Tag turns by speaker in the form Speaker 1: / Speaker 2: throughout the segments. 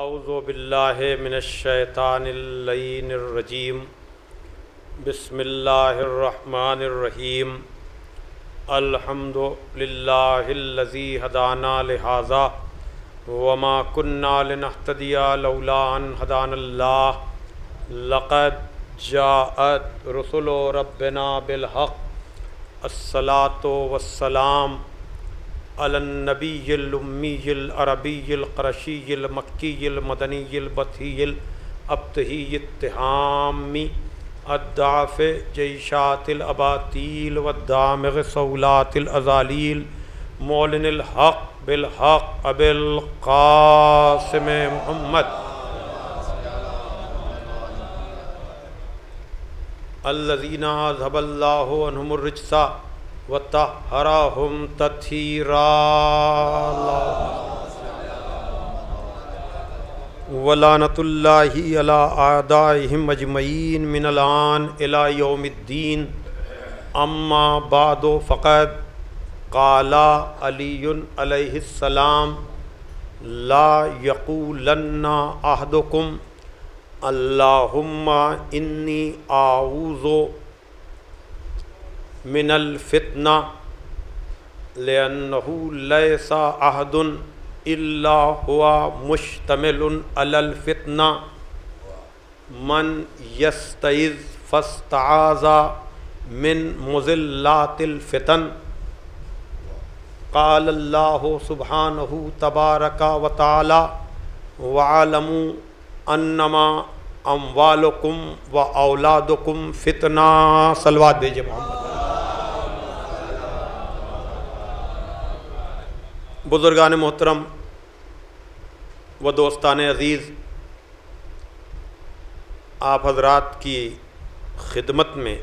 Speaker 1: اعوذ باللہ من الشیطان اللعین الرجیم بسم اللہ الرحمن الرحیم الحمد للہ الذی ہدانا لہذا وما كنا لنہتدی لولا ان ہدانا اللہ لقد جاءت رسل ربنا بالحق الصلاة والسلام علی النبی الامی العربی القرشی المکی المدنی البطحی الابتہی التہامی الدعف جیشات الاباطیل والدامغ صولات الازالیل مولن الحق بالحق ابی القاسم محمد الذین اذھب اللہ عنہم الرجس وطہرہم تطہیرا ولعنۃ اللہ علی اعدائہم اجمعین من الآن الی یوم الدین اما بعد فقد قال علی علیہ السلام لا یقولن احدکم اللہم انی اعوذ من الفتنہ لأنہ لیس احد الا ہوا مشتمل علی الفتنہ من یستعذ فاستعاذ من مضلات الفتن قال اللہ سبحانہ تبارک و تعالی وَاعْلَمُوا انما اموالکم و اولادکم فتنہ۔ صلوات بھیجے محمد۔ بزرگان محترم و دوستان عزیز، آپ حضرات کی خدمت میں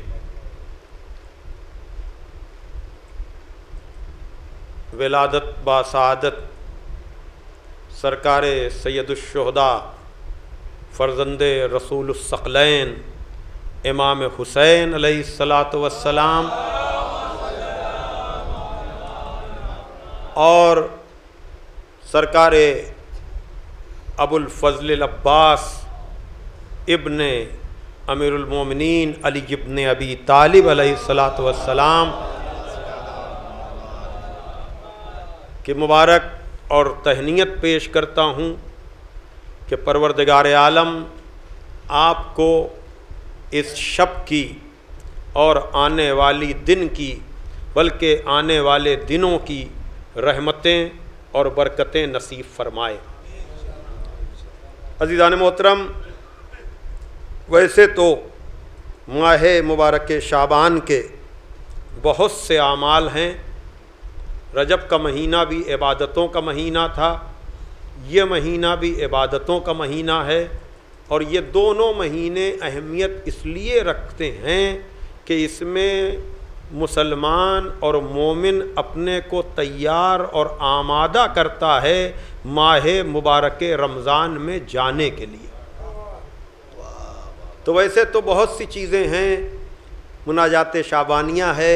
Speaker 1: ولادت با سعادت سرکار سید الشہداء فرزند رسول الثقلین امام حسین علیہ السلام اور سرکار ابو الفضل العباس ابن امیر المومنین علی ابن ابی طالب علیہ السلام کی مبارک اور تہنیت پیش کرتا ہوں کہ پروردگار عالم آپ کو اس شب کی اور آنے والی دن کی بلکہ آنے والے دنوں کی رحمتیں اور برکتیں نصیب فرمائے۔ عزیزان محترم، ویسے تو ماہ مبارک شعبان کے بہت سے اعمال ہیں۔ رجب کا مہینہ بھی عبادتوں کا مہینہ تھا، یہ مہینہ بھی عبادتوں کا مہینہ ہے، اور یہ دونوں مہینے اہمیت اس لیے رکھتے ہیں کہ اس میں مسلمان اور مومن اپنے کو تیار اور آمادہ کرتا ہے ماہ مبارک رمضان میں جانے کے لیے۔ تو ویسے تو بہت سی چیزیں ہیں، مناجات شعبانیہ ہے،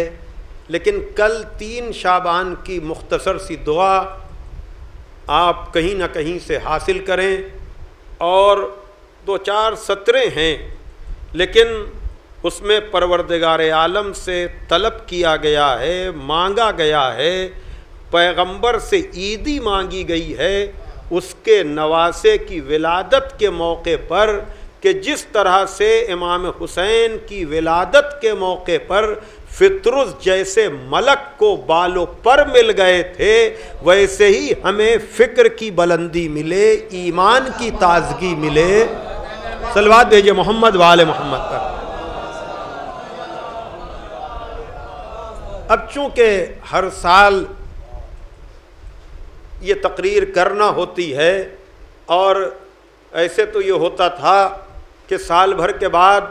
Speaker 1: لیکن کل 3 شعبان کی مختصر سی دعا آپ کہیں نہ کہیں سے حاصل کریں، اور 2-4 سطریں ہیں لیکن اس میں پروردگار عالم سے طلب کیا گیا ہے، مانگا گیا ہے، پیغمبر سے عیدی مانگی گئی ہے اس کے نواسے کی ولادت کے موقع پر، کہ جس طرح سے امام حسین کی ولادت کے موقع پر فطرس جیسے ملک کو بالوں پر مل گئے تھے، ویسے ہی ہمیں فکر کی بلندی ملے، ایمان کی تازگی ملے۔ صلوات بھیجے محمد وآل محمد پر۔ اب چونکہ ہر سال یہ تقریر کرنا ہوتی ہے، اور ایسے تو یہ ہوتا تھا کہ سال بھر کے بعد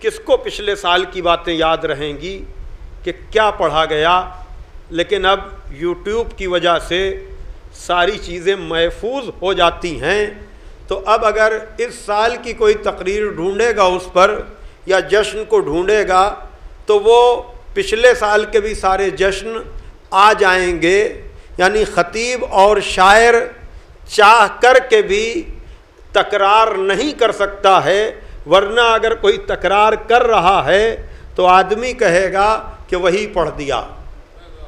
Speaker 1: کس کو پچھلے سال کی باتیں یاد رہیں گی کہ کیا پڑھا گیا، لیکن اب یوٹیوب کی وجہ سے ساری چیزیں محفوظ ہو جاتی ہیں۔ تو اب اگر اس سال کی کوئی تقریر ڈھونڈے گا اس پر، یا جشن کو ڈھونڈے گا، تو وہ پچھلے سال کے بھی سارے جشن آ جائیں گے۔ یعنی خطیب اور شاعر چاہ کر کے بھی تکرار نہیں کر سکتا ہے، ورنہ اگر کوئی تکرار کر رہا ہے تو آدمی کہے گا کہ وہی پڑھ دیا۔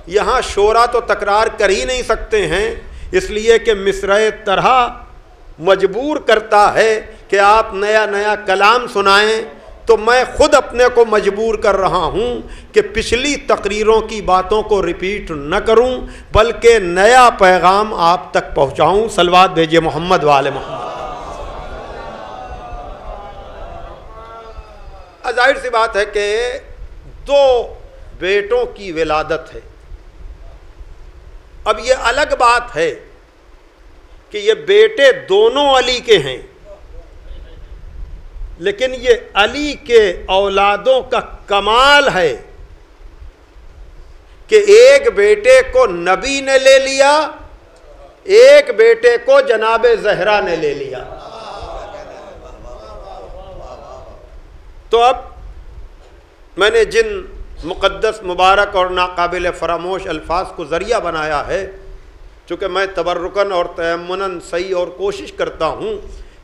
Speaker 1: یہاں شعرا تو تکرار کر ہی نہیں سکتے ہیں، اس لیے کہ مصرع طرح مجبور کرتا ہے کہ آپ نیا نیا کلام سنائیں، تو میں خود اپنے کو مجبور کر رہا ہوں کہ پچھلی تقریروں کی باتوں کو ریپیٹ نہ کروں، بلکہ نیا پیغام آپ تک پہنچاؤں۔ صلوات بھیجئے محمد وآل محمد۔ ظاہر سی بات ہے کہ دو بیٹوں کی ولادت ہے۔ اب یہ الگ بات ہے کہ یہ بیٹے دونوں علی کے ہیں، لیکن یہ علی کے اولادوں کا کمال ہے کہ ایک بیٹے کو نبی نے لے لیا، ایک بیٹے کو جناب زہرا نے لے لیا۔ تو اب میں نے جن مقدس، مبارک اور ناقابل فراموش الفاظ کو ذریعہ بنایا ہے، چونکہ میں تبرکاً اور تیمناً صحیح اور کوشش کرتا ہوں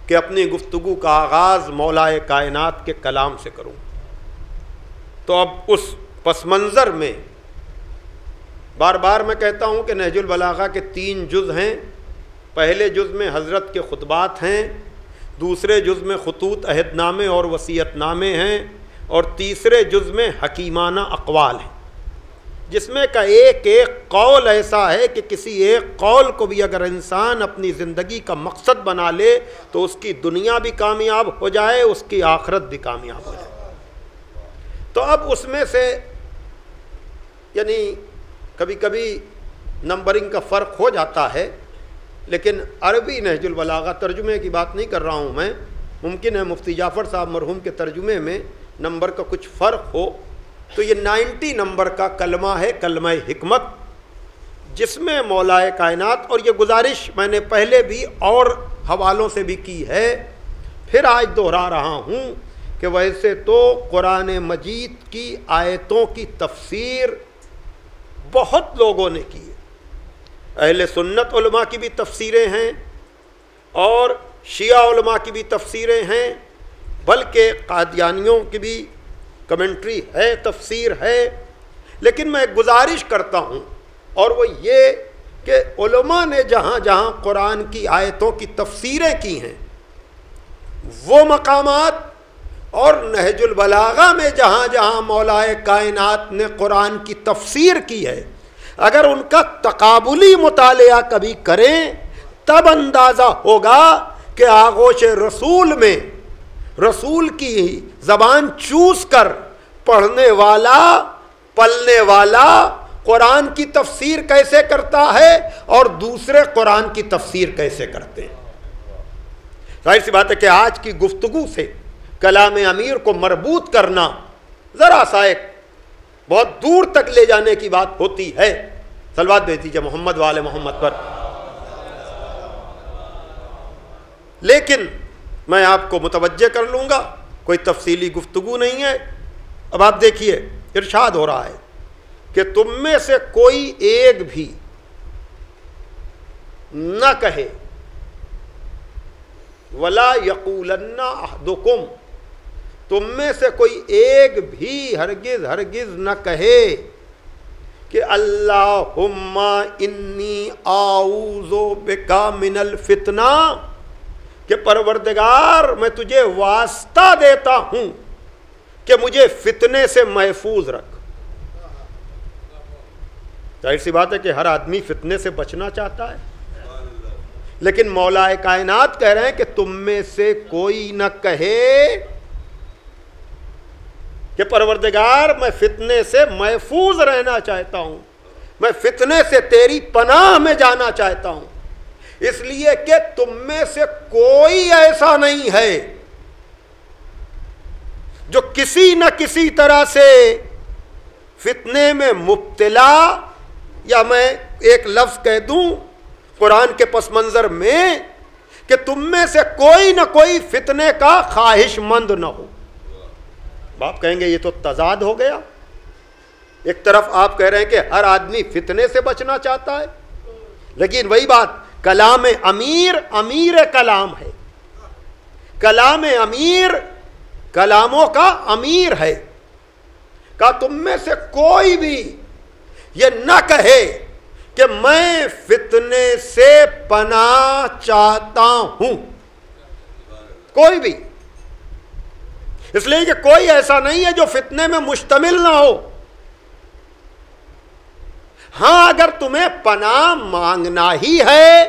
Speaker 1: کہ اپنی گفتگو کا آغاز مولا کائنات کے کلام سے کروں، تو اب اس پس منظر میں بار بار میں کہتا ہوں کہ نہج البلاغہ کے 3 جز ہیں۔ پہلے جز میں حضرت کے خطبات ہیں، دوسرے جز میں خطوط عہد نامے اور وصیت نامے ہیں، اور تیسرے جز میں حکیمانہ اقوال ہیں، جس میں کا ایک ایک قول ایسا ہے کہ کسی ایک قول کو بھی اگر انسان اپنی زندگی کا مقصد بنا لے تو اس کی دنیا بھی کامیاب ہو جائے، اس کی آخرت بھی کامیاب ہو جائے۔ تو اب اس میں سے یعنی کبھی کبھی نمبرنگ کا فرق ہو جاتا ہے، لیکن عربی نہج البلاغہ ترجمے کی بات نہیں کر رہا ہوں میں، ممکن ہے مفتی جعفر صاحب مرحوم کے ترجمے میں نمبر کا کچھ فرق ہو، تو یہ 90 نمبر کا کلمہ ہے، کلمہ حکمت، جس میں مولا کائنات، اور یہ گزارش میں نے پہلے بھی اور حوالوں سے بھی کی ہے، پھر آج دہرا رہا ہوں کہ ویسے تو قرآن مجید کی آیتوں کی تفسیر بہت لوگوں نے کی ہے، اہل سنت علماء کی بھی تفسیریں ہیں اور شیعہ علماء کی بھی تفسیریں ہیں، بلکہ قادیانیوں کی بھی کمنٹری ہے، تفسیر ہے، لیکن میں گزارش کرتا ہوں، اور وہ یہ کہ علماء نے جہاں جہاں قرآن کی آیتوں کی تفسیریں کی ہیں، وہ مقامات، اور نہج البلاغہ میں جہاں جہاں مولا کائنات نے قرآن کی تفسیر کی ہے، اگر ان کا تقابلی مطالعہ کبھی کریں تب اندازہ ہوگا کہ آغوش رسول میں رسول کی زبان چوس کر پڑھنے والا، پلنے والا قرآن کی تفسیر کیسے کرتا ہے اور دوسرے قرآن کی تفسیر کیسے کرتے ہیں۔ ظاہر سی بات ہے کہ آج کی گفتگو سے کلام امیر کو مربوط کرنا ذرا سا ایک بہت دور تک لے جانے کی بات ہوتی ہے۔ صلوات بھیج دیجیے محمد وآل محمد پر۔ لیکن میں آپ کو متوجہ کر لوں گا، کوئی تفصیلی گفتگو نہیں ہے۔ اب آپ دیکھیے ارشاد ہو رہا ہے کہ تم میں سے کوئی ایک بھی نہ کہے وَلَا يَقُولَنَّ أَحَدُكُمْ، تم میں سے کوئی ایک بھی ہرگز نہ کہے کہ اللہم انی اعوذ بک من الفتنہ، کہ پروردگار میں تجھے واسطہ دیتا ہوں کہ مجھے فتنے سے محفوظ رکھ۔ ظاہر سی بات ہے کہ ہر آدمی فتنے سے بچنا چاہتا ہے، لیکن مولا کائنات کہہ رہے ہیں کہ تم میں سے کوئی نہ کہے کہ پروردگار میں فتنے سے محفوظ رہنا چاہتا ہوں، میں فتنے سے تیری پناہ میں جانا چاہتا ہوں، اس لیے کہ تم میں سے کوئی ایسا نہیں ہے جو کسی نہ کسی طرح سے فتنے میں مبتلا، یا میں ایک لفظ کہہ دوں قرآن کے پس منظر میں کہ تم میں سے کوئی نہ کوئی فتنے کا خواہش مند نہ ہو۔ آپ کہیں گے یہ تو تضاد ہو گیا، ایک طرف آپ کہہ رہے ہیں کہ ہر آدمی فتنے سے بچنا چاہتا ہے، لیکن وہی بات، کلام امیر کلام ہے، کلام امیر کلاموں کا امیر ہے. کہا تم میں سے کوئی بھی یہ نہ کہے کہ میں فتنے سے پناہ چاہتا ہوں. کوئی بھی. اس لیے کہ کوئی ایسا نہیں ہے جو فتنے میں مشتمل نہ ہو. ہاں اگر تمہیں پناہ مانگنا ہی ہے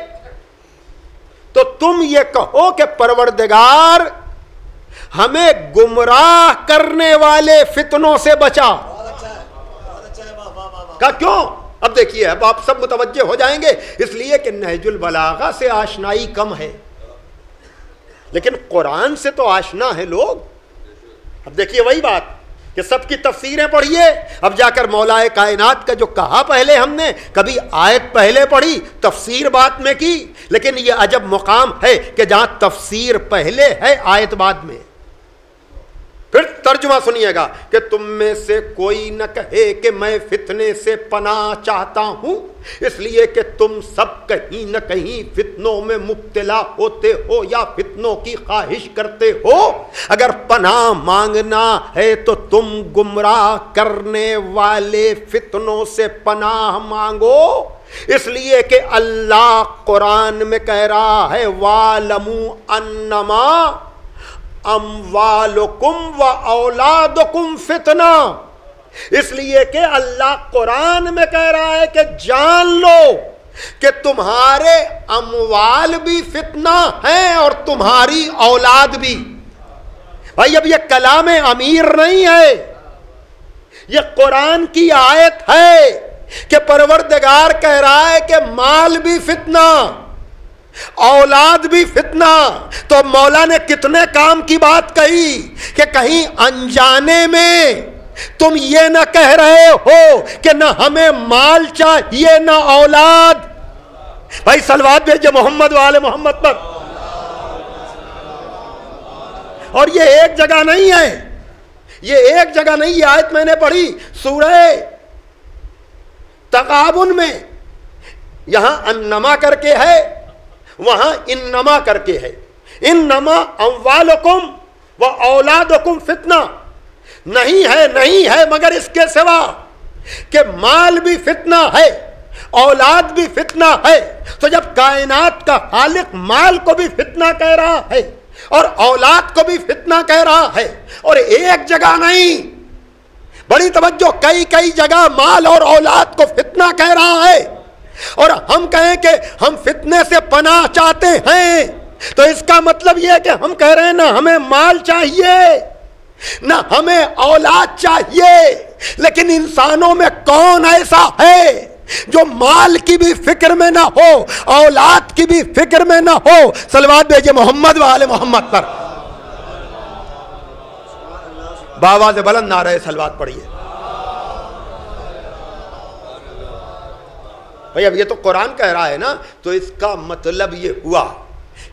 Speaker 1: تو تم یہ کہو کہ پروردگار ہمیں گمراہ کرنے والے فتنوں سے بچا. کہا کیوں؟ اب دیکھیے اب آپ سب متوجہ ہو جائیں گے، اس لیے کہ نہج البلاغہ سے آشنائی کم ہے لیکن قرآن سے تو آشنا ہے لوگ. اب دیکھیے وہی بات کہ سب کی تفسیریں پڑھیے. اب جا کر مولا کائنات کا جو کہا پہلے ہم نے، کبھی آیت پہلے پڑھی تفسیر بعد میں کی، لیکن یہ عجب مقام ہے کہ جہاں تفسیر پہلے ہے آیت بعد میں. پھر ترجمہ سنیے گا کہ تم میں سے کوئی نہ کہے کہ میں فتنے سے پناہ چاہتا ہوں، اس لیے کہ تم سب کہیں نہ کہیں فتنوں میں مبتلا ہوتے ہو یا فتنوں کی خواہش کرتے ہو. اگر پناہ مانگنا ہے تو تم گمراہ کرنے والے فتنوں سے پناہ مانگو، اس لیے کہ اللہ قرآن میں کہہ رہا ہے وَاعْلَمُوا أَنَّمَا اموالکم و اولادکم فتنہ. اس لیے کہ اللہ قرآن میں کہہ رہا ہے کہ جان لو کہ تمہارے اموال بھی فتنہ ہیں اور تمہاری اولاد بھی. بھائی اب یہ کلام امیر نہیں ہے، یہ قرآن کی آیت ہے کہ پروردگار کہہ رہا ہے کہ مال بھی فتنہ، اولاد بھی فتنہ. تو مولا نے کتنے کام کی بات کہی کہ کہیں انجانے میں تم یہ نہ کہہ رہے ہو کہ نہ ہمیں مال چاہیے نہ اولاد. بھائی صلوات بھیجے محمد والے محمد پر. اور یہ ایک جگہ نہیں ہے، یہ ایک جگہ نہیں. یہ آیت میں نے پڑھی سورہ تغابن میں، یہاں انما کر کے ہے، وہاں انما کر کے ہے. انما اموالکم و اولادکم فتنہ. نہیں ہے مگر اس کے سوا کہ مال بھی فتنہ ہے، اولاد بھی فتنہ ہے. تو جب کائنات کا خالق مال کو بھی فتنہ کہہ رہا ہے اور اولاد کو بھی فتنہ کہہ رہا ہے، اور ایک جگہ نہیں، بڑی توجہ، کئی جگہ مال اور اولاد کو فتنہ کہہ رہا ہے، اور ہم کہیں کہ ہم فتنے سے پناہ چاہتے ہیں، تو اس کا مطلب یہ ہے کہ ہم کہہ رہے ہیں نہ ہمیں مال چاہیے نہ ہمیں اولاد چاہیے. لیکن انسانوں میں کون ایسا ہے جو مال کی بھی فکر میں نہ ہو، اولاد کی بھی فکر میں نہ ہو؟ صلوات بھیجے محمد والے محمد پر. باواز بلند نعرہ صلوات پڑھیے. بھئی اب یہ تو قرآن کہہ رہا ہے نا، تو اس کا مطلب یہ ہوا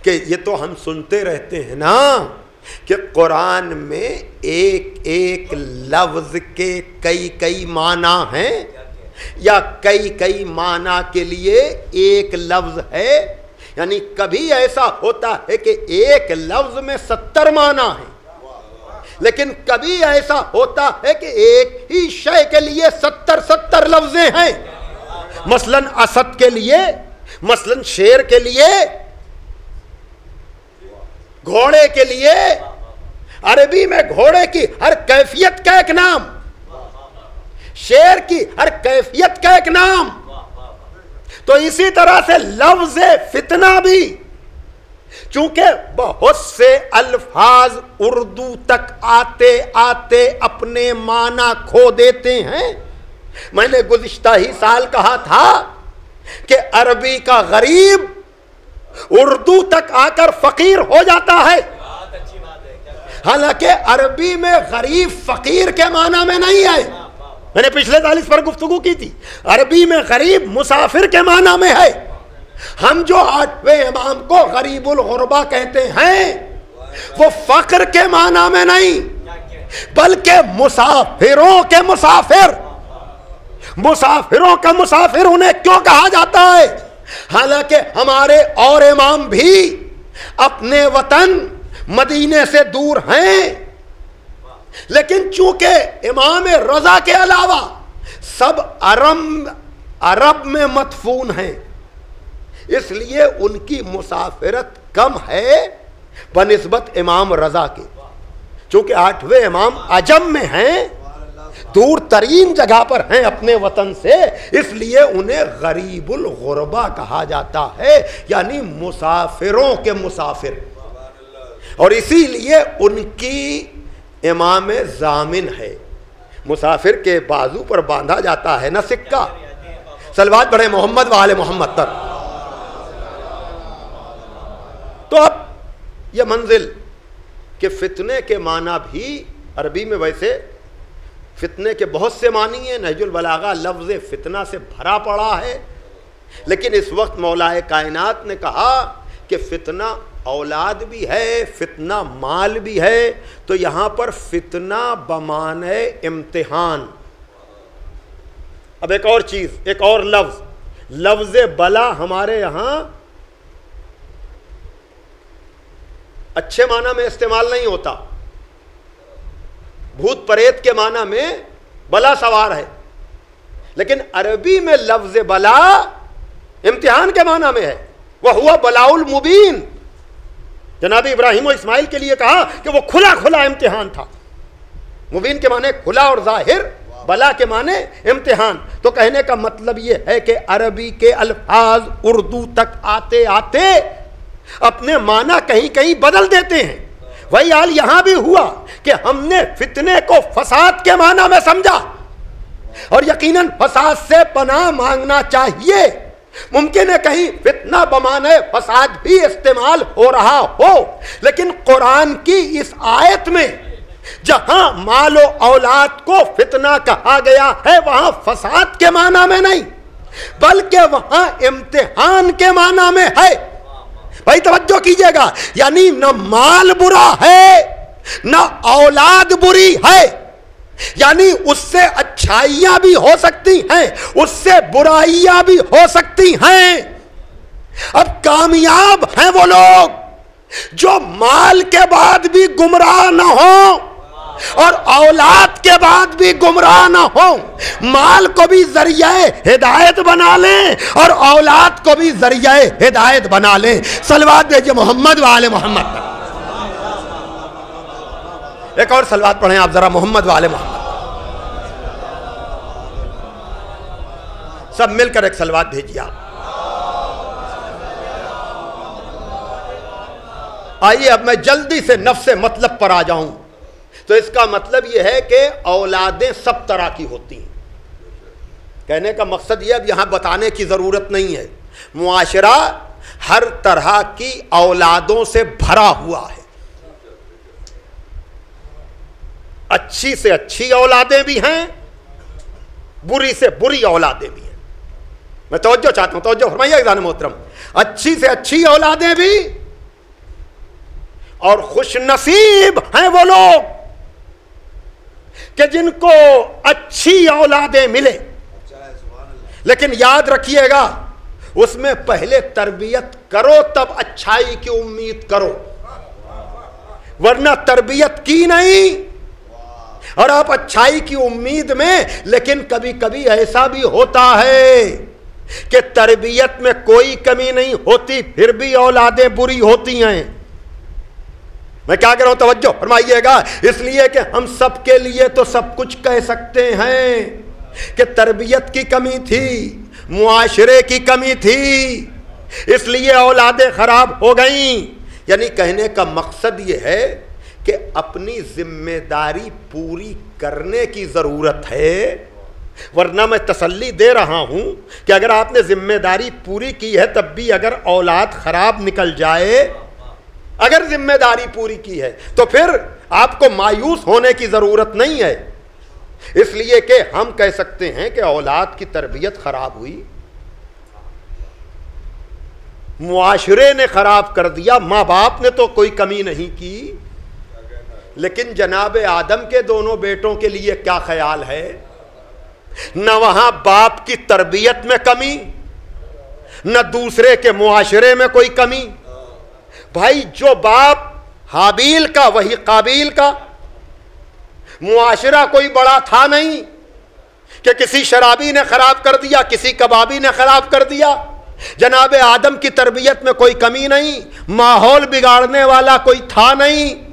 Speaker 1: کہ یہ تو ہم سنتے رہتے ہیں نا کہ قرآن میں ایک ایک لفظ کے کئی معنی ہیں، یا کئی معنی کے لیے ایک لفظ ہے. یعنی کبھی ایسا ہوتا ہے کہ ایک لفظ میں 70 معنی ہیں، لیکن کبھی ایسا ہوتا ہے کہ ایک ہی شے کے لیے 70 لفظیں ہیں. مثلا اسد کے لیے، مثلا شیر کے لیے، گھوڑے کے لیے. عربی میں گھوڑے کی ہر کیفیت کا ایک نام، شیر کی ہر کیفیت کا ایک نام. تو اسی طرح سے لفظ فتنہ بھی، چونکہ بہت سے الفاظ اردو تک آتے آتے اپنے معنی کھو دیتے ہیں. میں نے گزشتہ ہی سال کہا تھا کہ عربی کا غریب اردو تک آ کر فقیر ہو جاتا ہے. حالانکہ عربی میں غریب فقیر کے معنی میں نہیں ہے. میں نے پچھلے سال اس پر گفتگو کی تھی. عربی میں غریب مسافر کے معنی میں ہے. ہم جو 8ویں امام کو غریب الغربا کہتے ہیں وہ فقر کے معنی میں نہیں بلکہ مسافروں کے مسافر. مسافروں کا مسافر انہیں کیوں کہا جاتا ہے؟ حالانکہ ہمارے اور امام بھی اپنے وطن مدینے سے دور ہیں، لیکن چونکہ امام رضا کے علاوہ سب عرب میں مدفون ہیں، اس لیے ان کی مسافرت کم ہے بنسبت امام رضا کے. چونکہ 8ویں امام عجم میں ہیں، دور ترین جگہ پر ہیں اپنے وطن سے، اس لیے انہیں غریب الغربا کہا جاتا ہے، یعنی مسافروں کے مسافر. اور اسی لیے ان کی امام ضامن ہے، مسافر کے بازو پر باندھا جاتا ہے نا سکہ. صلوات پڑھیں محمد و آل محمد تک. تو اب یہ منزل کہ فتنے کے معنی بھی عربی میں، ویسے فتنے کے بہت سے معنی ہیں، نہج البلاغہ لفظ فتنہ سے بھرا پڑا ہے، لیکن اس وقت مولا کائنات نے کہا کہ فتنہ اولاد بھی ہے، فتنہ مال بھی ہے، تو یہاں پر فتنہ بمعنی امتحان. اب ایک اور چیز، ایک اور لفظ بلا ہمارے یہاں اچھے معنی میں استعمال نہیں ہوتا. بھوت پریت کے معنی میں بلا سوار ہے، لیکن عربی میں لفظ بلا امتحان کے معنی میں ہے. وَهُوَ بَلَاءُ الْمُبِينَ. جناب ابراہیم و اسماعیل کے لیے کہا کہ وہ کھلا کھلا امتحان تھا. مبین کے معنی کھلا اور ظاہر، بلا کے معنی امتحان. تو کہنے کا مطلب یہ ہے کہ عربی کے الفاظ اردو تک آتے آتے اپنے معنی کہیں کہیں بدل دیتے ہیں. وہی حال یہاں بھی ہوا کہ ہم نے فتنے کو فساد کے معنی میں سمجھا، اور یقیناً فساد سے پناہ مانگنا چاہیے. ممکن ہے کہیں فتنہ بمعنی فساد بھی استعمال ہو رہا ہو، لیکن قرآن کی اس آیت میں جہاں مال و اولاد کو فتنہ کہا گیا ہے، وہاں فساد کے معنی میں نہیں بلکہ وہاں امتحان کے معنی میں ہے. بھائی توجہ کیجئے گا، یعنی نہ مال برا ہے نہ اولاد بری ہے، یعنی اس سے اچھائیاں بھی ہو سکتی ہیں، اس سے برائیاں بھی ہو سکتی ہیں. اب کامیاب ہیں وہ لوگ جو مال کے بعد بھی گمراہ نہ ہوں اور اولاد کے بعد بھی گمراہ نہ ہوں. مال کو بھی ذریعہ ہدایت بنا لیں اور اولاد کو بھی ذریعہ ہدایت بنا لیں. صلوات بھیجئے محمد و آل محمد. ایک اور صلوات پڑھیں آپ ذرا محمد و آل محمد. سب مل کر ایک صلوات بھیجئے آپ. آئیے اب میں جلدی سے نفس مطلب پر آ جاؤں. تو اس کا مطلب یہ ہے کہ اولادیں سب طرح کی ہوتی ہیں. کہنے کا مقصد یہ اب یہاں بتانے کی ضرورت نہیں ہے، معاشرہ ہر طرح کی اولادوں سے بھرا ہوا ہے. اچھی سے اچھی اولادیں بھی ہیں، بری سے بری اولادیں بھی ہیں. میں توجہ چاہتا ہوں، توجہ فرمائیے عزیزان محترم. اچھی سے اچھی اولادیں بھی، اور خوش نصیب ہیں وہ لوگ کہ جن کو اچھی اولادیں ملے. لیکن یاد رکھیے گا، اس میں پہلے تربیت کرو تب اچھائی کی امید کرو، ورنہ تربیت کی نہیں اور آپ اچھائی کی امید میں. لیکن کبھی کبھی ایسا بھی ہوتا ہے کہ تربیت میں کوئی کمی نہیں ہوتی پھر بھی اولادیں بری ہوتی ہیں. میں کیا کہہ رہا ہوں توجہ فرمائیے گا. اس لیے کہ ہم سب کے لیے تو سب کچھ کہہ سکتے ہیں کہ تربیت کی کمی تھی، معاشرے کی کمی تھی، اس لیے اولادیں خراب ہو گئیں. یعنی کہنے کا مقصد یہ ہے کہ اپنی ذمہ داری پوری کرنے کی ضرورت ہے. ورنہ میں تسلی دے رہا ہوں کہ اگر آپ نے ذمہ داری پوری کی ہے تب بھی اگر اولاد خراب نکل جائے، اگر ذمہ داری پوری کی ہے تو پھر آپ کو مایوس ہونے کی ضرورت نہیں ہے. اس لیے کہ ہم کہہ سکتے ہیں کہ اولاد کی تربیت خراب ہوئی، معاشرے نے خراب کر دیا، ماں باپ نے تو کوئی کمی نہیں کی. لیکن جناب آدم کے دونوں بیٹوں کے لیے کیا خیال ہے؟ نہ وہاں باپ کی تربیت میں کمی، نہ دوسرے کے معاشرے میں کوئی کمی. بھائی جو باپ حابیل کا وہی قابیل کا. معاشرہ کوئی بڑا تھا نہیں کہ کسی شرابی نے خراب کر دیا، کسی کبابی نے خراب کر دیا. جناب آدم کی تربیت میں کوئی کمی نہیں، ماحول بگاڑنے والا کوئی تھا نہیں.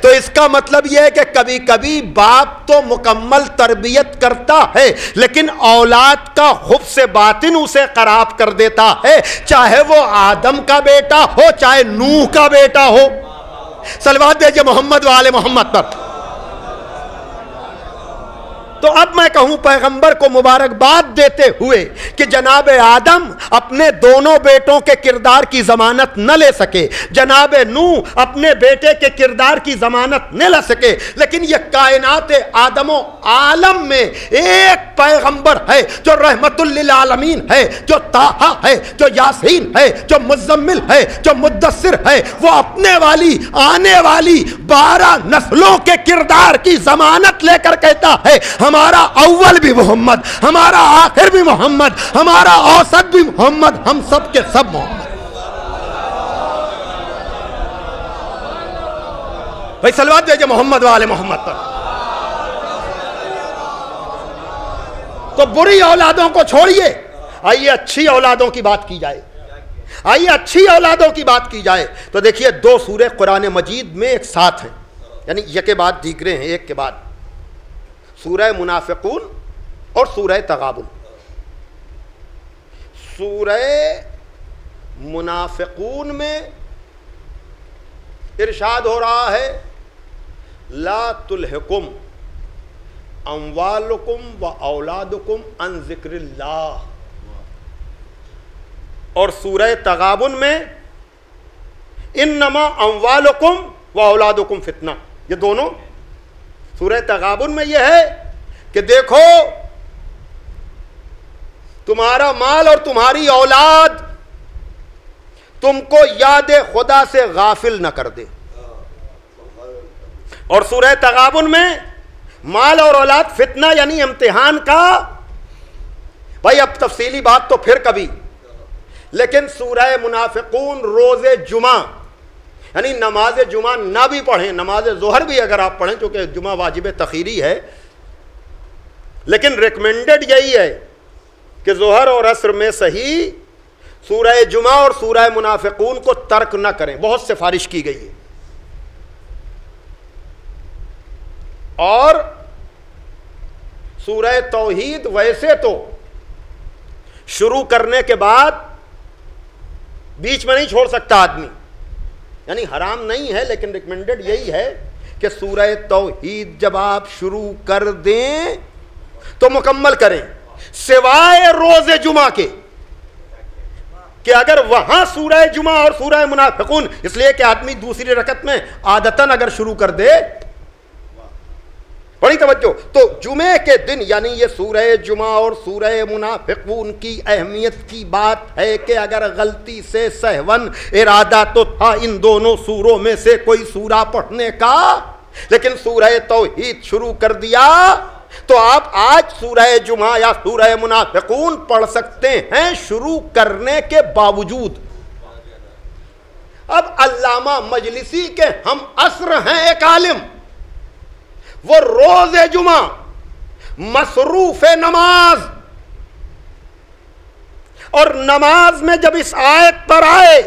Speaker 1: تو اس کا مطلب یہ ہے کہ کبھی کبھی باپ تو مکمل تربیت کرتا ہے لیکن اولاد کا حفظ باطن اسے خراب کر دیتا ہے، چاہے وہ آدم کا بیٹا ہو چاہے نوح کا بیٹا ہو. صلوات بھیجئے محمد و آل محمد پر. تو اب میں کہوں پیغمبر کو مبارکباد دیتے ہوئے کہ جناب آدم اپنے دونوں بیٹوں کے کردار کی ضمانت نہ لے سکے، جناب نوح اپنے بیٹے کے کردار کی ضمانت نہ لے سکے، لیکن یہ کائنات آدم و عالم میں ایک پیغمبر ہے جو رحمت للعالمین ہے، جو طٰہٰ ہے، جو یاسین ہے، جو مزمل ہے، جو مدثر ہے. وہ اپنے والی آنے والی 12 نسلوں کے کردار کی ضمانت لے کر کہتا ہے ہمارا اول بھی محمد، ہمارا آخر بھی محمد، ہمارا اوسط بھی محمد، ہم سب کے سب محمد. بھائی صلوات بھیجئے محمد و آل محمد پر. تو بری اولادوں کو چھوڑیے، آئیے اچھی اولادوں کی بات کی جائے. آئیے اچھی اولادوں کی بات کی جائے. تو دیکھیے 2 سورے قرآن مجید میں ایک ساتھ ہیں، یعنی یک کے بعد دیگرے ہیں، ایک کے بعد. سورہ منافقون اور سورہ تغابن. سورہ منافقون میں ارشاد ہو رہا ہے لا تلہکم اموالکم و اولادکم عن ذکر اللہ. اور سورہ تغابن میں انما اموالکم و اولادکم فتنہ. یہ دونوں سورہ تغابن میں یہ ہے کہ دیکھو تمہارا مال اور تمہاری اولاد تم کو یاد خدا سے غافل نہ کر دے. اور سورہ تغابن میں مال اور اولاد فتنہ یعنی امتحان کا. بھائی اب تفصیلی بات تو پھر کبھی، لیکن سورہ منافقون روز جمعہ یعنی نماز جمعہ نہ بھی پڑھیں، نماز ظہر بھی اگر آپ پڑھیں چونکہ جمعہ واجب تخیری ہے، لیکن ریکمینڈڈ یہی ہے کہ ظہر اور عصر میں صحیح سورہ جمعہ اور سورہ منافقون کو ترک نہ کریں، بہت سفارش کی گئی ہے. اور سورہ توحید ویسے تو شروع کرنے کے بعد بیچ میں نہیں چھوڑ سکتا آدمی، یعنی حرام نہیں ہے، لیکن ریکمینڈڈ یہی ہے کہ سورہ توحید جب آپ شروع کر دیں تو مکمل کریں، سوائے روز جمعہ کے کہ اگر وہاں سورہ جمعہ اور سورہ منافقون، اس لیے کہ آدمی دوسری رکعت میں عادتاً اگر شروع کر دے، بڑی توجہ، تو جمعے کے دن یعنی یہ سورہ جمعہ اور سورہ منافقون کی اہمیت کی بات ہے کہ اگر غلطی سے سہون ارادہ تو تھا ان دونوں سوروں میں سے کوئی سورہ پڑھنے کا، لیکن سورہ توحید شروع کر دیا تو آپ آج سورہ جمعہ یا سورہ منافقون پڑھ سکتے ہیں شروع کرنے کے باوجود. اب علامہ مجلسی کے ہم عصر ہیں ایک عالم، وہ روز جمعہ مصروف نماز، اور نماز میں جب اس آیت پر آئے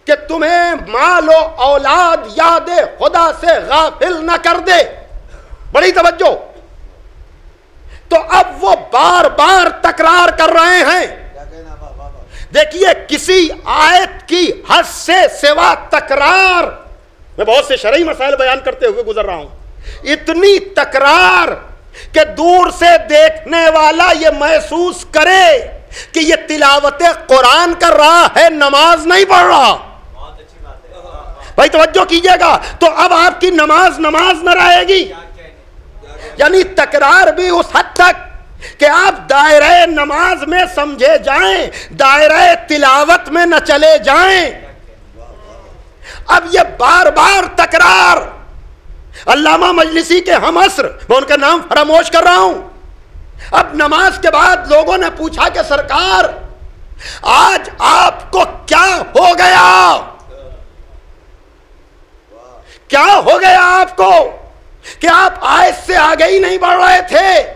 Speaker 1: کہ تمہیں مال و اولاد یاد خدا سے غافل نہ کر دے، بڑی توجہ، تو اب وہ بار بار تکرار کر رہے ہیں. دیکھیے کسی آیت کی حد سے سوا تکرار، میں بہت سے شرعی مسائل بیان کرتے ہوئے گزر رہا ہوں، اتنی تکرار کہ دور سے دیکھنے والا یہ محسوس کرے کہ یہ تلاوت قرآن کر رہا ہے، نماز نہیں پڑھ رہا. بھائی توجہ کیجئے گا. تو اب آپ کی نماز نہ رہے گی، یعنی تکرار بھی اس حد تک کہ آپ دائرہ نماز میں سمجھے جائیں، دائرہ تلاوت میں نہ چلے جائیں. اب یہ بار بار تکرار، علامہ مجلسی کے ہم عصر، میں ان کا نام فراموش کر رہا ہوں. اب نماز کے بعد لوگوں نے پوچھا کہ سرکار آج آپ کو کیا ہو گیا؟ کیا ہو گیا آپ کو کہ آپ آیت سے آگے ہی نہیں بڑھ رہے تھے؟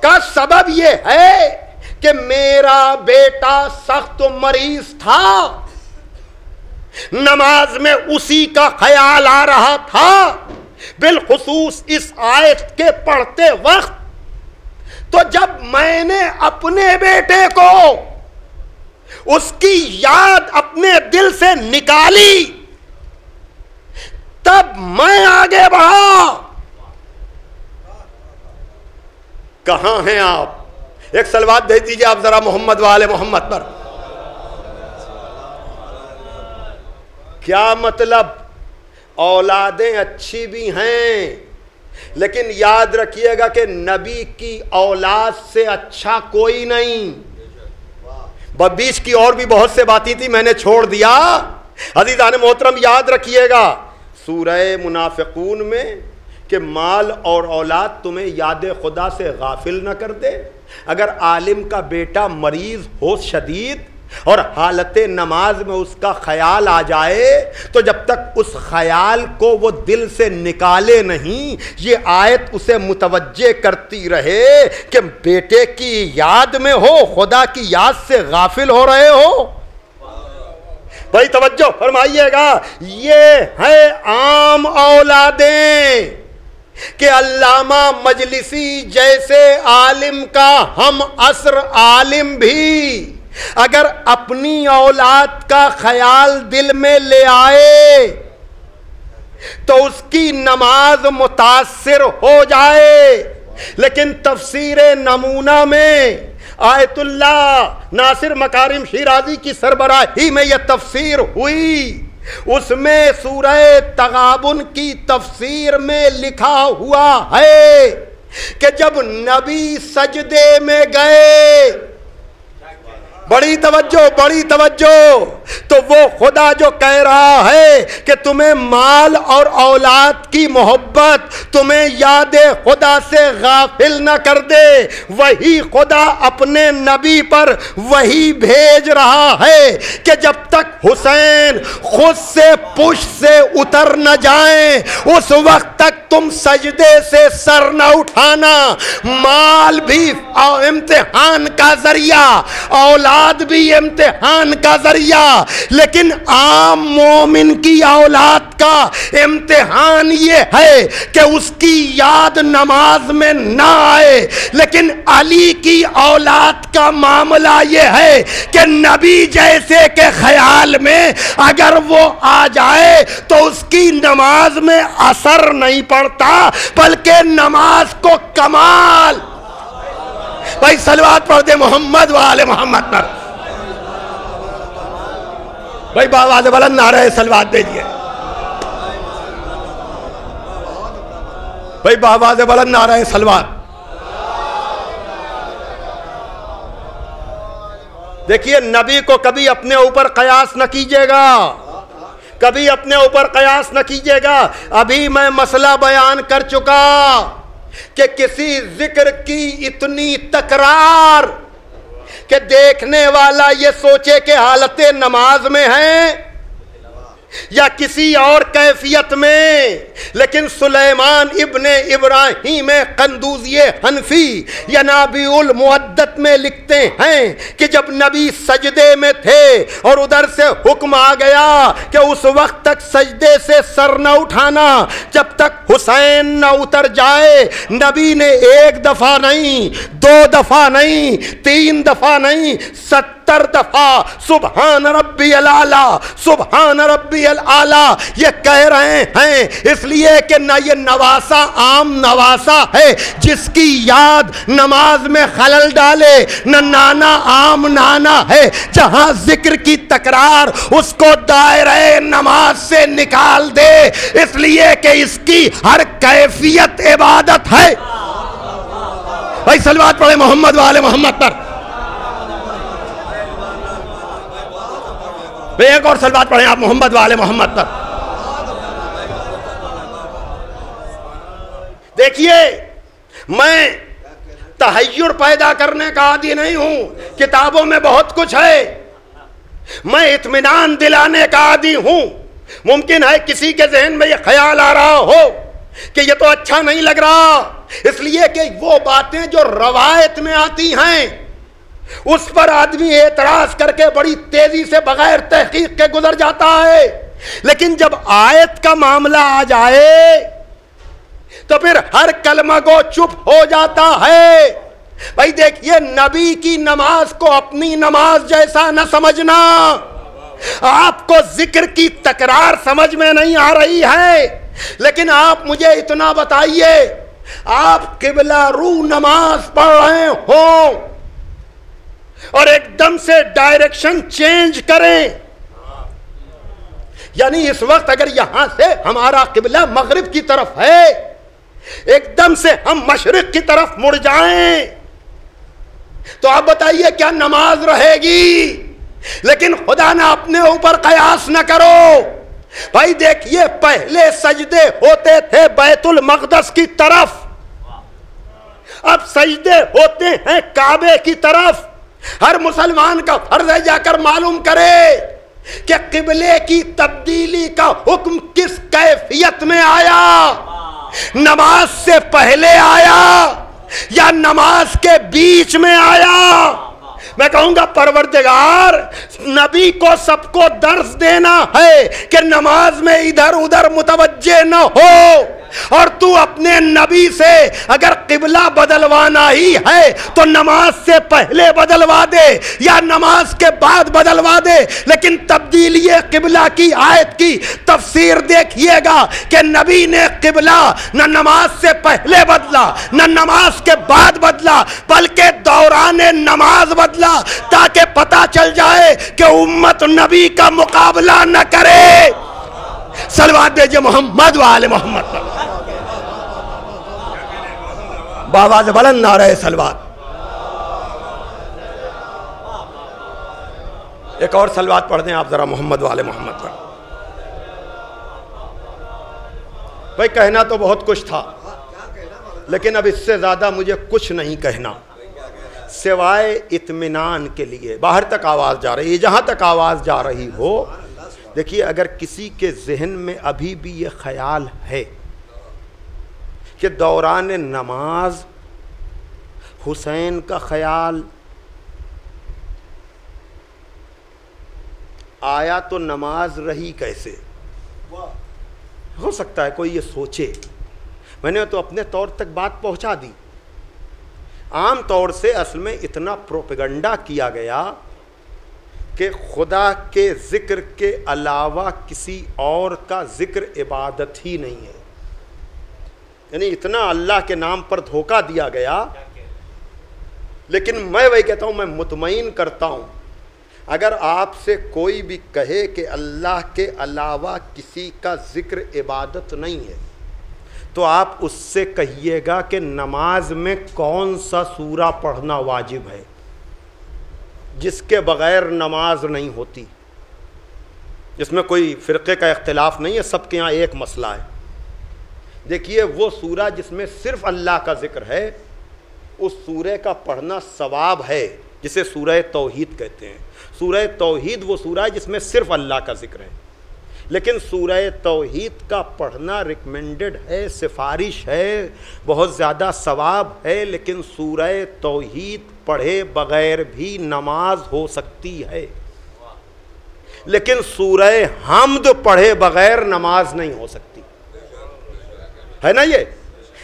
Speaker 1: کا سبب یہ ہے کہ میرا بیٹا سخت مریض تھا، نماز میں اسی کا خیال آ رہا تھا، بالخصوص اس آیت کے پڑھتے وقت۔ تو جب میں نے اپنے بیٹے کو اس کی یاد اپنے دل سے نکالی تب میں آگے بڑھا۔ کہاں ہیں آپ؟ ایک صلوات بھیج دیجیے آپ ذرا محمد وآل محمد پر۔ کیا مطلب؟ اولادیں اچھی بھی ہیں، لیکن یاد رکھیے گا کہ نبی کی اولاد سے اچھا کوئی نہیں۔ بیچ کی اور بھی بہت سے باتیں تھی، میں نے چھوڑ دیا۔ عزیزان محترم یاد رکھیے گا سورہ منافقون میں کہ مال اور اولاد تمہیں یاد خدا سے غافل نہ کر دے۔ اگر عالم کا بیٹا مریض ہو شدید اور حالت نماز میں اس کا خیال آ جائے تو جب تک اس خیال کو وہ دل سے نکالے نہیں، یہ آیت اسے متوجہ کرتی رہے کہ بیٹے کی یاد میں ہو، خدا کی یاد سے غافل ہو رہے ہو۔ بھائی توجہ فرمائیے گا، یہ ہے عام اولادیں کہ علامہ مجلسی جیسے عالم کا ہم عصر عالم بھی اگر اپنی اولاد کا خیال دل میں لے آئے تو اس کی نماز متاثر ہو جائے۔ لیکن تفسیر نمونہ میں آیت اللہ ناصر مکارم شیرازی کی سربراہی میں یہ تفسیر ہوئی، اس میں سورہ تغابن کی تفسیر میں لکھا ہوا ہے کہ جب نبی سجدے میں گئے، بڑی توجہ، تو وہ خدا جو کہہ رہا ہے کہ تمہیں مال اور اولاد کی محبت تمہیں یاد خدا سے غافل نہ کر دے، وہی خدا اپنے نبی پر وہی بھیج رہا ہے کہ جب تک حسین خود سے پشت سے اتر نہ جائیں اس وقت تک تم سجدے سے سر نہ اٹھانا۔ مال بھی امتحان کا ذریعہ، اولاد بھی امتحان کا ذریعہ، لیکن عام مومن کی اولاد کا امتحان یہ ہے کہ اس کی یاد نماز میں نہ آئے۔ لیکن علی کی اولاد کا معاملہ یہ ہے کہ نبی جیسے کے خیال میں اگر وہ آ جائے تو اس کی نماز میں اثر نہیں پڑتا بلکہ نماز کو کمال۔ بھائی صلوات پڑھ دے محمد وآل محمد پر۔ بھائی باواز بلند نعرہ صلوات دیجئے، بھائی باواز بلند نعرہ صلوات۔ دیکھیے نبی کو کبھی اپنے اوپر قیاس نہ کیجیے گا، کبھی اپنے اوپر قیاس نہ کیجیے گا۔ ابھی میں مسئلہ بیان کر چکا کہ کسی ذکر کی اتنی تکرار کہ دیکھنے والا یہ سوچے کہ حالت نماز میں ہے یا کسی اور کیفیت میں۔ لیکن سلیمان ابن ابراہیم قندوزی حنفی ینابیع المعدت میں لکھتے ہیں کہ جب نبی سجدے میں تھے اور ادھر سے حکم آ گیا کہ اس وقت تک سجدے سے سر نہ اٹھانا جب تک حسین نہ اتر جائے، نبی نے ایک دفعہ نہیں، دو دفعہ نہیں، تین دفعہ نہیں، 70 دفعہ سبحان ربی الاعلیٰ، سبحان ربی الاعلیٰ یہ کہہ رہے ہیں، اس لیے کہ نہ یہ نواسا عام نواسا ہے جس کی یاد نماز میں خلل ڈالے، نہ نانا عام نانا ہے جہاں ذکر کی تکرار اس کو دائرہ نماز سے نکال دے، اس لیے کہ اس کی ہر کیفیت عبادت ہے۔ بھائی صلوات پڑھے محمد وآل محمد پر۔ ایک اور صلوات پڑھیں آپ محمد وآل محمد پر۔ دیکھیے میں تحیر پیدا کرنے کا عادی نہیں ہوں، کتابوں میں بہت کچھ ہے، میں اطمینان دلانے کا عادی ہوں، ممکن ہے کسی کے ذہن میں یہ خیال آ رہا ہو کہ یہ تو اچھا نہیں لگ رہا، اس لیے کہ وہ باتیں جو روایت میں آتی ہیں اس پر آدمی اعتراض کر کے بڑی تیزی سے بغیر تحقیق کے گزر جاتا ہے، لیکن جب آیت کا معاملہ آ جائے تو پھر ہر کلمہ کو چپ ہو جاتا ہے۔ بھائی دیکھیے، نبی کی نماز کو اپنی نماز جیسا نہ سمجھنا۔ آپ کو ذکر کی تکرار سمجھ میں نہیں آ رہی ہے، لیکن آپ مجھے اتنا بتائیے، آپ قبلہ رو نماز پڑھ رہے ہوں اور ایک دم سے ڈائریکشن چینج کریں، یعنی اس وقت اگر یہاں سے ہمارا قبلہ مغرب کی طرف ہے، ایک دم سے ہم مشرق کی طرف مڑ جائیں، تو آپ بتائیے کیا نماز رہے گی؟ لیکن خدا نہ اپنے اوپر قیاس نہ کرو۔ بھائی دیکھیے، پہلے سجدے ہوتے تھے بیت المقدس کی طرف، اب سجدے ہوتے ہیں کعبے کی طرف۔ ہر مسلمان کا فرض ہے جا کر معلوم کرے کہ قبلے کی تبدیلی کا حکم کس کیفیت میں آیا، نماز سے پہلے آیا یا نماز کے بیچ میں آیا؟ میں کہوں گا پروردگار، نبی کو سب کو درس دینا ہے کہ نماز میں ادھر ادھر متوجہ نہ ہو، اور تو اپنے نبی سے اگر قبلہ بدلوانا ہی ہے تو نماز سے پہلے بدلوا دے یا نماز کے بعد بدلوا دے، لیکن تبدیلی قبلہ کی آیت کی تفسیر دیکھیے گا کہ نبی نے قبلہ نہ نماز سے پہلے بدلا نہ نماز کے بعد بدلا، بلکہ دوران نماز بدلا، تاکہ پتہ چل جائے کہ امت نبی کا مقابلہ نہ کرے۔ صلوات دیجئے محمد و آل محمد، بآواز بلند نعرہ صلوات۔ ایک اور صلوات پڑھ دیں آپ ذرا محمد و آل محمد پر۔ بھائی کہنا تو بہت کچھ تھا، لیکن اب اس سے زیادہ مجھے کچھ نہیں کہنا سوائے اطمینان کے لیے۔ باہر تک آواز جا رہی ہے، جہاں تک آواز جا رہی ہو، دیکھیے اگر کسی کے ذہن میں ابھی بھی یہ خیال ہے کہ دوران نماز حسین کا خیال آیا تو نماز رہی کیسے؟ ہو سکتا ہے کوئی یہ سوچے، میں نے تو اپنے طور تک بات پہنچا دی۔ عام طور سے اصل میں اتنا پروپیگنڈا کیا گیا کہ خدا کے ذکر کے علاوہ کسی اور کا ذکر عبادت ہی نہیں ہے، یعنی اتنا اللہ کے نام پر دھوکہ دیا گیا۔ لیکن میں وہی کہتا ہوں، میں مطمئن کرتا ہوں، اگر آپ سے کوئی بھی کہے کہ اللہ کے علاوہ کسی کا ذکر عبادت نہیں ہے، تو آپ اس سے کہیے گا کہ نماز میں کون سا سورہ پڑھنا واجب ہے جس کے بغیر نماز نہیں ہوتی۔ جس میں کوئی فرقے کا اختلاف نہیں ہے، سب کے یہاں ایک مسئلہ ہے۔ دیکھیے وہ سورہ جس میں صرف اللہ کا ذکر ہے، اس سورہ کا پڑھنا ثواب ہے، جسے سورہ توحید کہتے ہیں۔ سورہ توحید وہ سورہ ہے جس میں صرف اللہ کا ذکر ہے، لیکن سورہ توحید کا پڑھنا ریکمینڈڈ ہے، سفارش ہے، بہت زیادہ ثواب ہے، لیکن سورہ توحید پڑھے بغیر بھی نماز ہو سکتی ہے، لیکن سورہ حمد پڑھے بغیر نماز نہیں ہو سکتی، ہے نا؟ یہ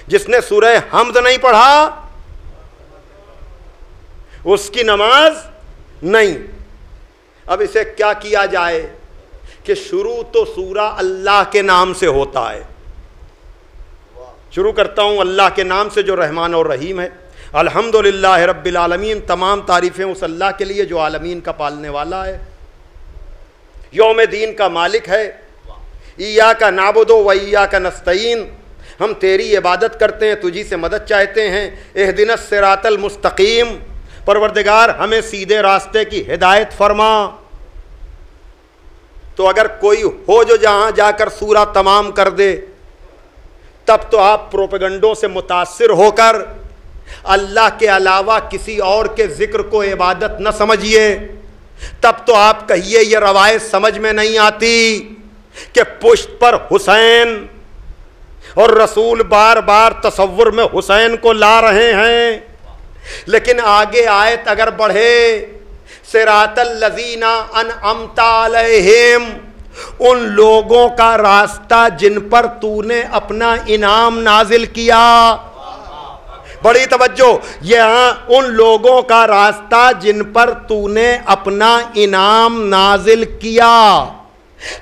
Speaker 1: جس نے سورہ حمد نہیں پڑھا اس کی نماز نہیں۔ اب اسے کیا کیا جائے کہ شروع تو سورہ اللہ کے نام سے ہوتا ہے۔ شروع کرتا ہوں اللہ کے نام سے جو رحمان اور رحیم ہے۔ الحمدللہ رب العالمین، تمام تعریفیں اس اللہ کے لیے جو عالمین کا پالنے والا ہے، یوم دین کا مالک ہے۔ ایاک نعبد و ایاک نستعین، ہم تیری عبادت کرتے ہیں، تجھی سے مدد چاہتے ہیں۔ اہدنا الصراط المستقیم، پروردگار ہمیں سیدھے راستے کی ہدایت فرما۔ تو اگر کوئی ہو جو جہاں جا کر سورہ تمام کر دے، تب تو آپ پروپیگنڈوں سے متاثر ہو کر اللہ کے علاوہ کسی اور کے ذکر کو عبادت نہ سمجھیے، تب تو آپ کہیے یہ روایت سمجھ میں نہیں آتی۔ کہ پشت پر حسین، اور رسول بار بار تصور میں حسین کو لا رہے ہیں. لیکن آگے آیت اگر بڑھے، صراط الذین انعمت علیہم، ان لوگوں کا راستہ جن پر تو نے اپنا انعام نازل کیا. بڑی توجہ، یہاں ان لوگوں کا راستہ جن پر تو نے اپنا انعام نازل کیا.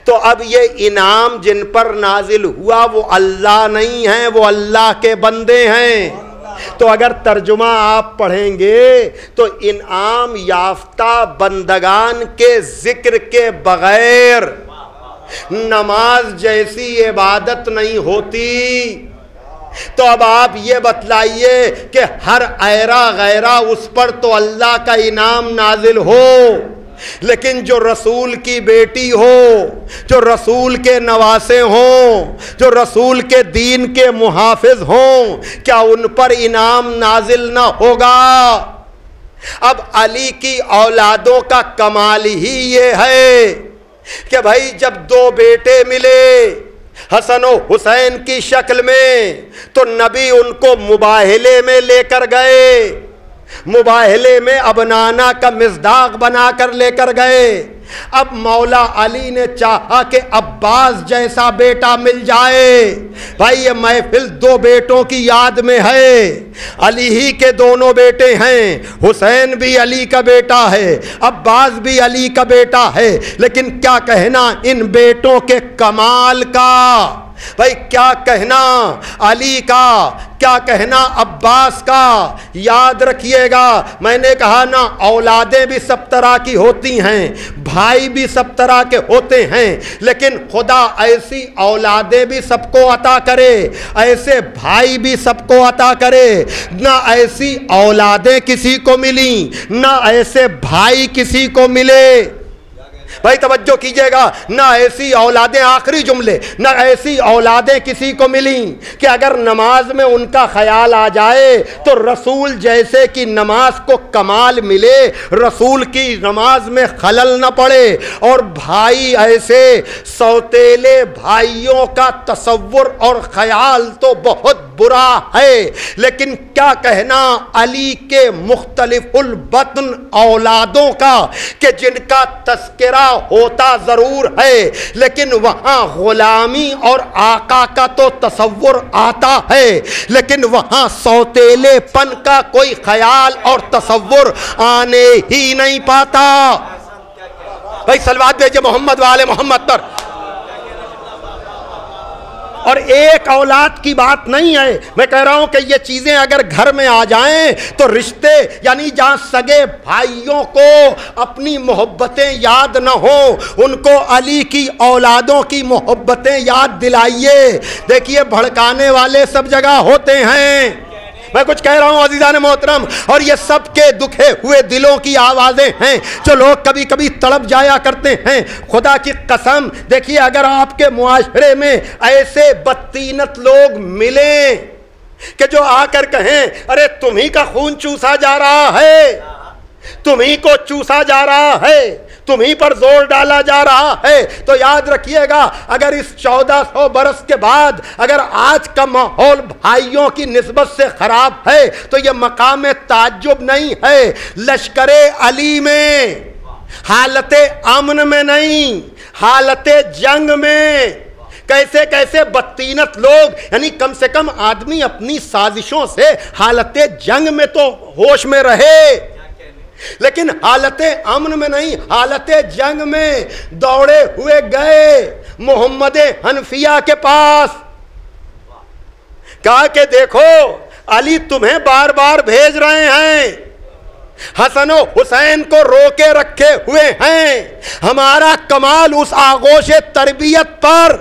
Speaker 1: تو اب یہ انعام جن پر نازل ہوا وہ اللہ نہیں ہیں، وہ اللہ کے بندے ہیں. تو اگر ترجمہ آپ پڑھیں گے تو انعام یافتہ بندگان کے ذکر کے بغیر نماز جیسی عبادت نہیں ہوتی. تو اب آپ یہ بتلائیے کہ ہر ایرا غیرہ اس پر تو اللہ کا انعام نازل ہو، لیکن جو رسول کی بیٹی ہو، جو رسول کے نواسے ہوں، جو رسول کے دین کے محافظ ہوں، کیا ان پر انعام نازل نہ ہوگا؟ اب علی کی اولادوں کا کمال ہی یہ ہے کہ بھائی جب دو بیٹے ملے حسن و حسین کی شکل میں، تو نبی ان کو مباہلے میں لے کر گئے، مباہلے میں ابنانا کا مصداق بنا کر لے کر گئے. اب مولا علی نے چاہا کہ عباس جیسا بیٹا مل جائے. بھائی یہ محفل دو بیٹوں کی یاد میں ہے، علی ہی کے دونوں بیٹے ہیں، حسین بھی علی کا بیٹا ہے، عباس بھی علی کا بیٹا ہے. لیکن کیا کہنا ان بیٹوں کے کمال کا، بھائی کیا کہنا علی کا، کیا کہنا عباس کا. یاد رکھیے گا میں نے کہا نا، اولادیں بھی سب طرح کی ہوتی ہیں، بھائی بھی سب طرح کے ہوتے ہیں، لیکن خدا ایسی اولادیں بھی سب کو عطا کرے، ایسے بھائی بھی سب کو عطا کرے. نہ ایسی اولادیں کسی کو ملیں، نہ ایسے بھائی کسی کو ملے. بھائی توجہ کیجئے گا، نہ ایسی اولادیں، آخری جملے، نہ ایسی اولادیں کسی کو ملیں کہ اگر نماز میں ان کا خیال آ جائے تو رسول جیسے کی نماز کو کمال ملے، رسول کی نماز میں خلل نہ پڑے. اور بھائی ایسے سوتیلے بھائیوں کا تصور اور خیال تو بہت برا ہے، لیکن کیا کہنا علی کے مختلف البطن اولادوں کا کہ جن کا تذکرہ ہوتا ضرور ہے، لیکن وہاں غلامی اور آقا کا تو تصور آتا ہے، لیکن وہاں سوتیلے پن کا کوئی خیال اور تصور آنے ہی نہیں پاتا. بھائی صلوات بھیجئے محمد والے محمد پر. اور ایک اولاد کی بات نہیں ہے، میں کہہ رہا ہوں کہ یہ چیزیں اگر گھر میں آ جائیں تو رشتے، یعنی جہاں سگے بھائیوں کو اپنی محبتیں یاد نہ ہوں، ان کو علی کی اولادوں کی محبتیں یاد دلائیے. دیکھیے بھڑکانے والے سب جگہ ہوتے ہیں، میں کچھ کہہ رہا ہوں عزیزان محترم، اور یہ سب کے دکھے ہوئے دلوں کی آوازیں ہیں جو لوگ کبھی کبھی تڑپ جایا کرتے ہیں. خدا کی قسم دیکھیے اگر آپ کے معاشرے میں ایسے بدتینت لوگ ملیں کہ جو آ کر کہیں ارے تمہیں کا خون چوسا جا رہا ہے، تمہیں کو چوسا جا رہا ہے، تمہیں پر زور ڈالا جا رہا ہے، تو یاد رکھیے گا اگر اس 1400 برس کے بعد اگر آج کا ماحول بھائیوں کی نسبت سے خراب ہے تو یہ مقام تعجب نہیں ہے. لشکر علی میں حالت امن میں نہیں، حالت جنگ میں کیسے کیسے بدتینت لوگ، یعنی کم سے کم آدمی اپنی سازشوں سے حالت جنگ میں تو ہوش میں رہے، لیکن حالت امن میں نہیں، حالت جنگ میں دوڑے ہوئے گئے محمد حنفیہ کے پاس، کہا کہ دیکھو علی تمہیں بار بار بھیج رہے ہیں، حسن و حسین کو روکے رکھے ہوئے ہیں، ہمارا کمال اس آغوش تربیت پر.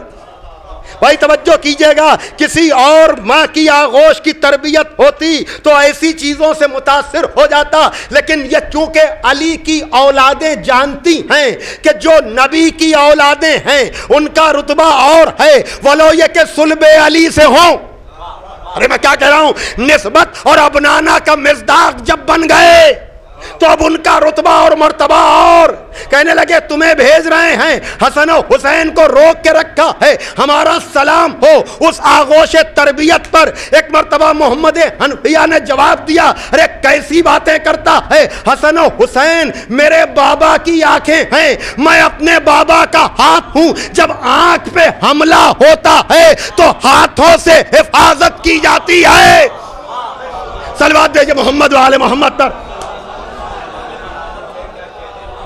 Speaker 1: بھائی توجہ کیجئے گا، کسی اور ماں کی آغوش کی تربیت ہوتی تو ایسی چیزوں سے متاثر ہو جاتا، لیکن یہ چونکہ علی کی اولادیں جانتی ہیں کہ جو نبی کی اولادیں ہیں ان کا رتبہ اور ہے، ولو یہ کہ صلب علی سے ہوں. ارے میں کیا کہہ رہا ہوں، نسبت اور ابنانا کا مصداق جب بن گئے تو اب ان کا رتبہ اور مرتبہ اور کہنے لگے تمہیں بھیج رہے ہیں، حسن و حسین کو روک کے رکھا ہے، ہمارا سلام ہو اس آغوش تربیت پر۔ ایک مرتبہ محمد حنفیہ نے جواب دیا، ارے کیسی باتیں کرتا ہے، حسن و حسین میرے بابا کی آنکھیں ہیں، میں اپنے بابا کا ہاتھ ہوں، جب آنکھ پہ حملہ ہوتا ہے تو ہاتھوں سے حفاظت کی جاتی ہے۔ صلوات بھیجئے محمد و آل محمد پر۔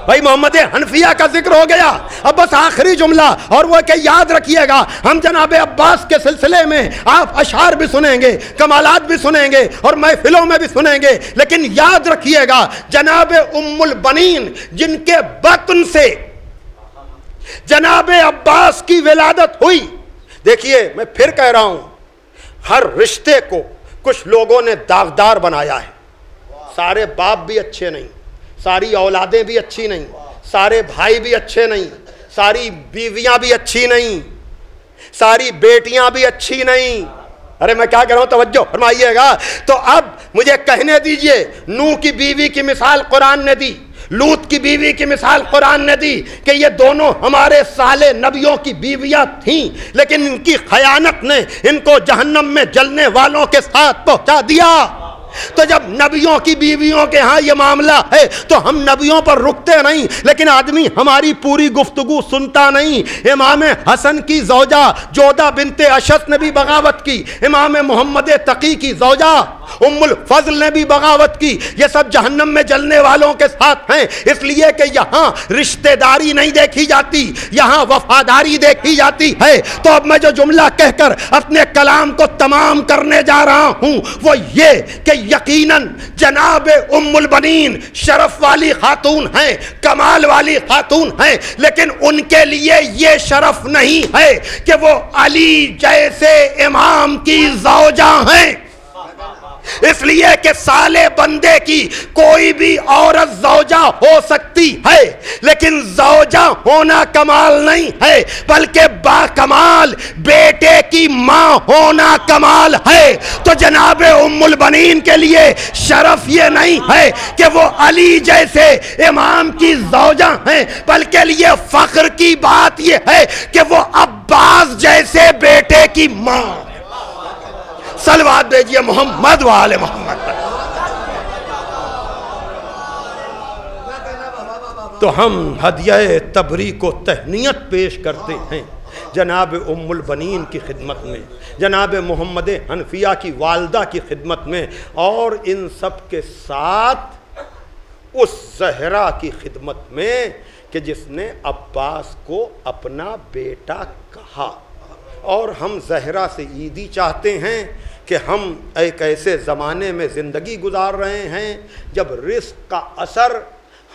Speaker 1: بھائی محمد حنفیہ کا ذکر ہو گیا، اب بس آخری جملہ، اور وہ کہ یاد رکھیے گا ہم جناب عباس کے سلسلے میں آپ اشعار بھی سنیں گے، کمالات بھی سنیں گے اور محفلوں میں بھی سنیں گے، لیکن یاد رکھیے گا جناب ام البنین جن کے بطن سے جناب عباس کی ولادت ہوئی۔ دیکھیے میں پھر کہہ رہا ہوں، ہر رشتے کو کچھ لوگوں نے داغدار بنایا ہے۔ سارے باپ بھی اچھے نہیں، ساری اولادیں بھی اچھی نہیں، سارے بھائی بھی اچھے نہیں، ساری بیویاں بھی اچھی نہیں، ساری بیٹیاں بھی اچھی نہیں۔ ارے میں کیا کہہ رہا ہوں، توجہ فرمائیے گا۔ تو اب مجھے کہنے دیجئے، نوح کی بیوی کی مثال قرآن نے دی، لوط کی بیوی کی مثال قرآن نے دی کہ یہ دونوں ہمارے صالح نبیوں کی بیویاں تھیں، لیکن ان کی خیانت نے ان کو جہنم میں جلنے والوں کے ساتھ پہنچا دیا۔ تو جب نبیوں کی بیویوں کے ہاں یہ معاملہ ہے تو ہم نبیوں پر رکتے نہیں، لیکن آدمی ہماری پوری گفتگو سنتا نہیں۔ امام حسن کی زوجہ جودہ بنت اشعث نے بھی بغاوت کی، امام محمد تقی کی زوجہ ام الفضل نے بھی بغاوت کی، یہ سب جہنم میں جلنے والوں کے ساتھ ہیں، اس لیے کہ یہاں رشتہ داری نہیں دیکھی جاتی، یہاں وفاداری دیکھی جاتی ہے۔ تو اب میں جو جملہ کہہ کر اپنے کلام کو تمام کرنے جا رہا ہوں وہ یہ کہ یقیناً جناب ام البنین شرف والی خاتون ہیں، کمال والی خاتون ہیں، لیکن ان کے لیے یہ شرف نہیں ہے کہ وہ علی جیسے امام کی زوجہ ہیں، اس لیے کہ صالح بندے کی کوئی بھی عورت زوجہ ہو سکتی ہے، لیکن زوجہ ہونا کمال نہیں ہے، بلکہ با کمال بیٹے کی ماں ہونا کمال ہے۔ تو جناب ام البنین کے لیے شرف یہ نہیں ہے کہ وہ علی جیسے امام کی زوجہ ہیں، بلکہ لیے فخر کی بات یہ ہے کہ وہ عباس جیسے بیٹے کی ماں۔ صلوات بھیجئے محمد و آل محمد۔ تو ہم ہدیہ تبریک و تہنیت پیش کرتے ہیں جناب ام البنین کی خدمت میں، جناب محمد حنفیہ کی والدہ کی خدمت میں، اور ان سب کے ساتھ اس زہرا کی خدمت میں کہ جس نے عباس کو اپنا بیٹا کہا۔ اور ہم زہرا سے عیدی چاہتے ہیں کہ ہم ایک ایسے زمانے میں زندگی گزار رہے ہیں جب رزق کا اثر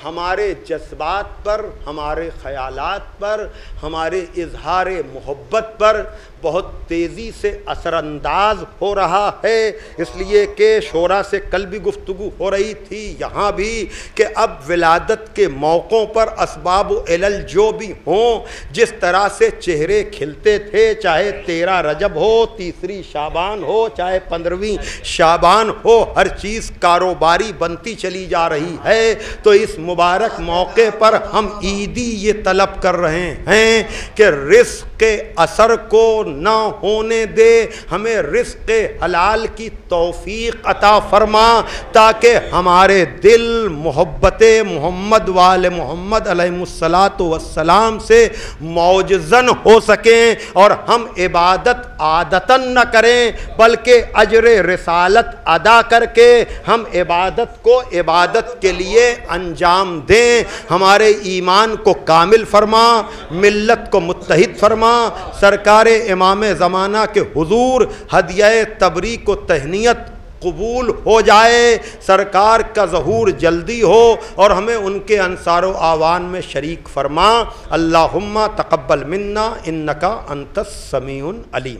Speaker 1: ہمارے جذبات پر، ہمارے خیالات پر، ہمارے اظہار محبت پر بہت تیزی سے اثر انداز ہو رہا ہے، اس لیے کہ شورا سے کل بھی گفتگو ہو رہی تھی، یہاں بھی، کہ اب ولادت کے موقعوں پر اسباب و علل جو بھی ہوں، جس طرح سے چہرے کھلتے تھے، چاہے 13 رجب ہو، 3 شعبان ہو، چاہے 15 شعبان ہو، ہر چیز کاروباری بنتی چلی جا رہی ہے۔ تو اس مبارک موقع پر ہم عیدی یہ طلب کر رہے ہیں کہ رزق کے اثر کو نہ ہونے دے، ہمیں رزق حلال کی توفیق عطا فرما تاکہ ہمارے دل محبت محمد وآل محمد علیہ السلام سے موجزن ہو سکیں، اور ہم عبادت عادتاً نہ کریں بلکہ اجر رسالت ادا کر کے ہم عبادت کو عبادت کے لیے انجام دیں۔ ہمارے ایمان کو کامل فرما، ملت کو متحد فرما، سرکار امام زمانہ کے حضور ہدیہ تبریک و تہنیت قبول ہو جائے، سرکار کا ظہور جلدی ہو اور ہمیں ان کے انصار و اعوان میں شریک فرما۔ اللہم تقبل منا انکا انت السمیع العلیم۔